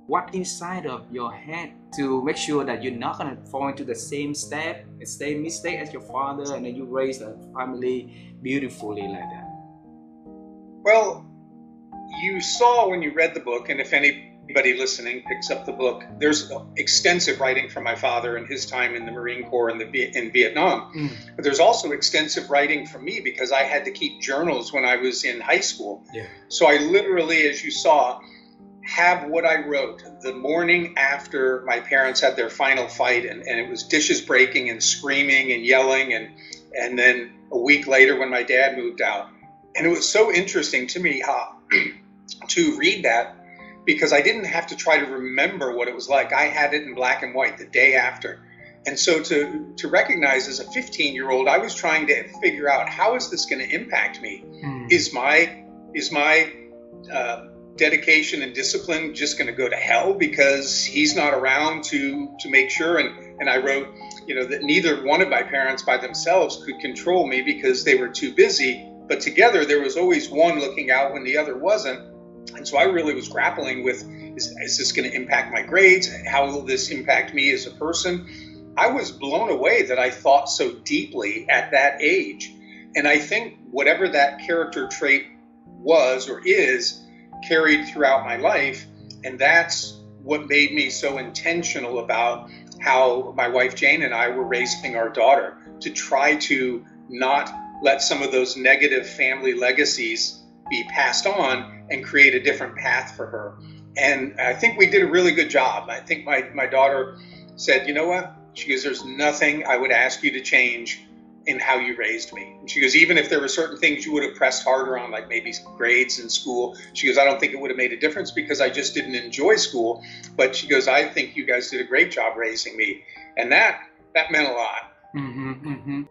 what inside of your head to make sure that you're not gonna fall into the same same mistake as your father, and then you raise a family beautifully like that? Well, you saw when you read the book, and if anybody listening picks up the book, there's extensive writing from my father and his time in the Marine Corps in Vietnam. But there's also extensive writing from me because I had to keep journals when I was in high school. Yeah. So I literally, as you saw, have what I wrote the morning after my parents had their final fight, and it was dishes breaking and screaming and yelling, and then a week later when my dad moved out. And it was so interesting to me to read that, because I didn't have to try to remember what it was like. I had it in black and white the day after. And so to recognize as a 15-year-old, I was trying to figure out, how is this going to impact me? Is my dedication and discipline just going to go to hell because he's not around to make sure? And I wrote, that neither one of my parents by themselves could control me because they were too busy, but together there was always one looking out when the other wasn't. And so I really was grappling with, is this going to impact my grades? How will this impact me as a person? I was blown away that I thought so deeply at that age. And I think whatever that character trait was or is carried throughout my life. And that's what made me so intentional about how my wife Jane and I were raising our daughter, to try to not let some of those negative family legacies be passed on and create a different path for her. And I think we did a really good job. I think my daughter said, you know what? She goes, there's nothing I would ask you to change in how you raised me. And she goes, even if there were certain things you would have pressed harder on, like maybe grades in school, she goes, I don't think it would have made a difference because I just didn't enjoy school. But she goes, I think you guys did a great job raising me. And that meant a lot.